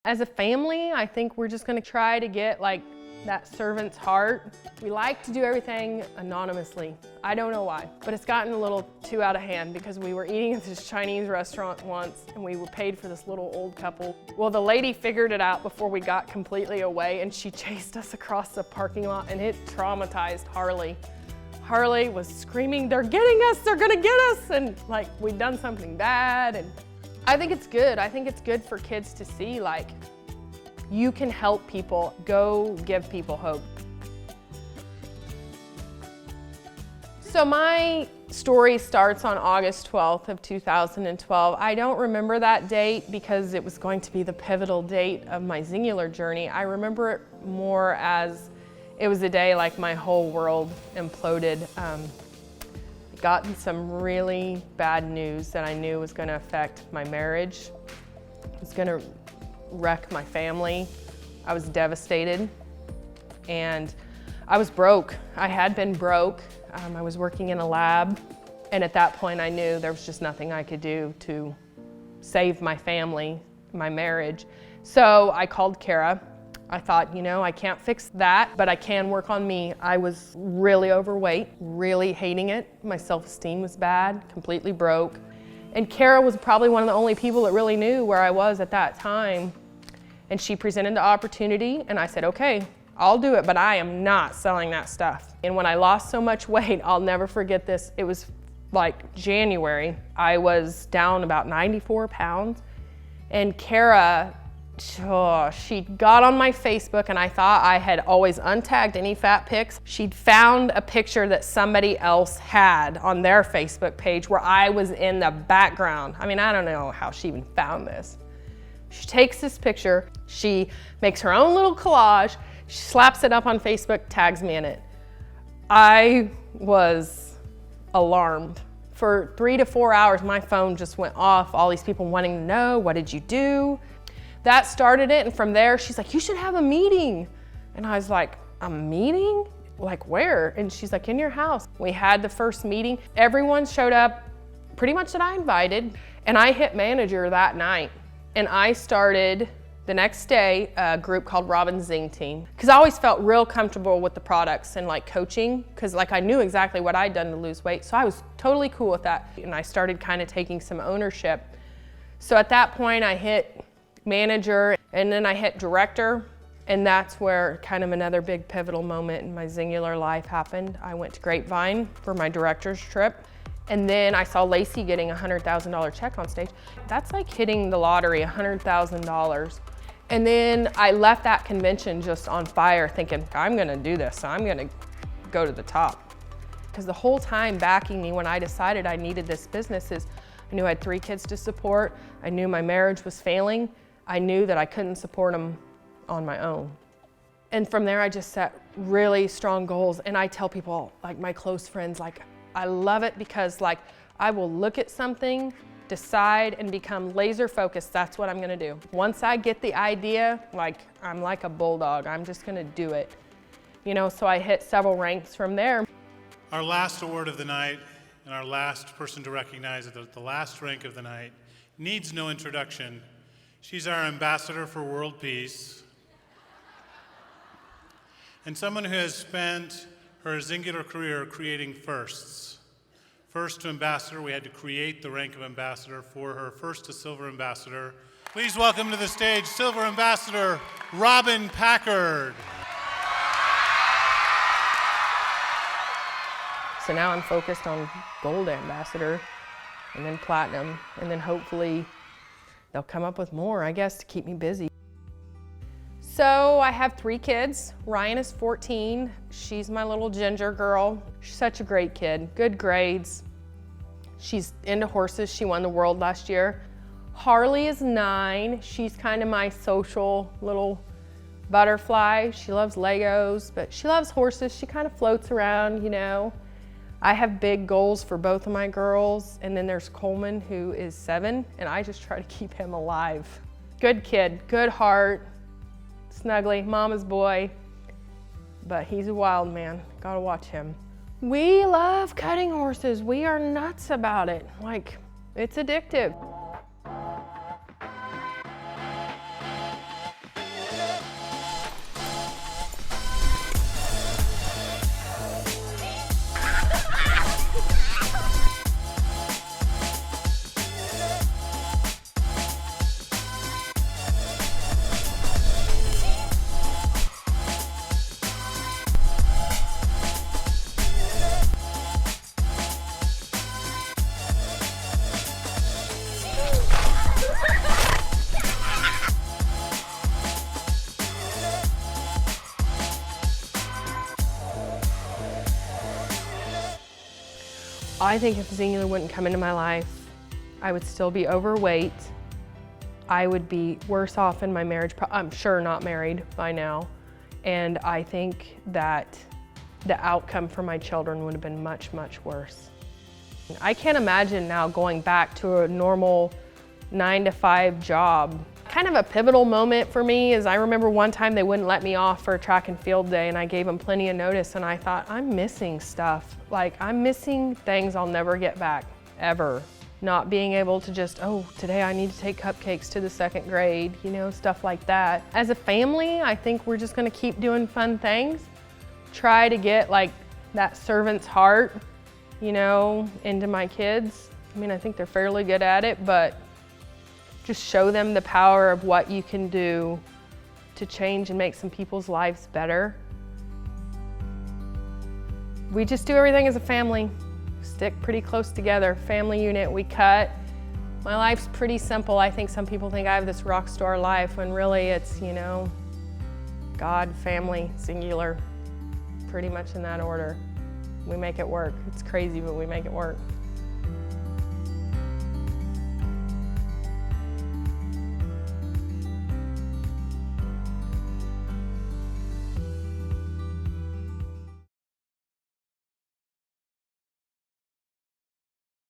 As a family, I think we're just gonna try to get like that servant's heart. We like to do everything anonymously. I don't know why, but it's gotten a little too out of hand because we were eating at this Chinese restaurant once and we were paid for this little old couple. Well, the lady figured it out before we got completely away and she chased us across the parking lot and it traumatized Harley. Harley was screaming, "They're getting us, they're gonna get us!" And like we'd done something bad. And I think it's good. I think it's good for kids to see like, you can help people, go give people hope. So my story starts on August 12th of 2012. I don't remember that date because it was going to be the pivotal date of my Singular journey. I remember it more as it was a day like my whole world imploded. Gotten some really bad news that I knew was gonna affect my marriage. It was gonna wreck my family. I was devastated and I was broke. I had been broke. I was working in a lab and at that point I knew there was just nothing I could do to save my family, my marriage. So I called Kara. I thought, you know, I can't fix that, but I can work on me. I was really overweight, really hating it. My self-esteem was bad, completely broke. And Kara was probably one of the only people that really knew where I was at that time. And she presented the opportunity and I said, okay, I'll do it, but I am not selling that stuff. And when I lost so much weight, I'll never forget this. It was like January. I was down about 94 pounds and Kara, she got on my Facebook and I thought I had always untagged any fat pics. She'd found a picture that somebody else had on their Facebook page where I was in the background. I mean, I don't know how she even found this. She takes this picture, she makes her own little collage, she slaps it up on Facebook, tags me in it. I was alarmed. For 3 to 4 hours, my phone just went off, all these people wanting to know, what did you do? That started it, and from there, she's like, you should have a meeting. And I was like, a meeting? Like where? And she's like, in your house. We had the first meeting. Everyone showed up, pretty much that I invited, and I hit manager that night. And I started the next day a group called Robin's Zing Team. Because I always felt real comfortable with the products and like coaching, because like I knew exactly what I'd done to lose weight. So I was totally cool with that. And I started kind of taking some ownership. So at that point I hit manager and then I hit director. And that's where kind of another big pivotal moment in my Singular life happened. I went to Grapevine for my director's trip. And then I saw Lacey getting a $100,000 check on stage. That's like hitting the lottery, $100,000. And then I left that convention just on fire thinking, I'm gonna do this, I'm gonna go to the top. Because the whole time backing me when I decided I needed this business is, I knew I had 3 kids to support, I knew my marriage was failing, I knew that I couldn't support them on my own. And from there I just set really strong goals, and I tell people, like my close friends, like, I love it because like I will look at something, decide, and become laser focused. That's what I'm gonna do. Once I get the idea, like I'm like a bulldog. I'm just gonna do it. You know, so I hit several ranks from there. Our last award of the night and our last person to recognize at the last rank of the night needs no introduction. She's our ambassador for world peace and someone who has spent her singular career creating firsts. First to ambassador, we had to create the rank of ambassador for her. First to silver ambassador. Please welcome to the stage, silver ambassador, Robin Packard. So now I'm focused on gold ambassador and then platinum, and then hopefully they'll come up with more, I guess, to keep me busy. So I have 3 kids. Ryan is 14. She's my little ginger girl. She's such a great kid, good grades. She's into horses. She won the world last year. Harley is 9. She's kind of my social little butterfly. She loves Legos, but she loves horses. She kind of floats around, you know. I have big goals for both of my girls. And then there's Coleman, who is 7, and I just try to keep him alive. Good kid, good heart. Snuggly, mama's boy, but he's a wild man. Gotta watch him. We love cutting horses. We are nuts about it. Like, it's addictive. I think if Singular wouldn't come into my life, I would still be overweight. I would be worse off in my marriage. I'm sure not married by now. And I think that the outcome for my children would have been much, much worse. I can't imagine now going back to a normal 9-to-5 job. Kind of a pivotal moment for me is I remember one time they wouldn't let me off for a track and field day, and I gave them plenty of notice, and I thought, I'm missing stuff. Like, I'm missing things I'll never get back, ever. Not being able to just, oh, today I need to take cupcakes to the 2nd grade, you know, stuff like that. As a family, I think we're just gonna keep doing fun things. Try to get like that servant's heart, you know, into my kids. I mean, I think they're fairly good at it, but just show them the power of what you can do to change and make some people's lives better. We just do everything as a family. Stick pretty close together, family unit, we cut. My life's pretty simple. I think some people think I have this rock star life when really it's, you know, God, family, singular, pretty much in that order. We make it work. It's crazy, but we make it work.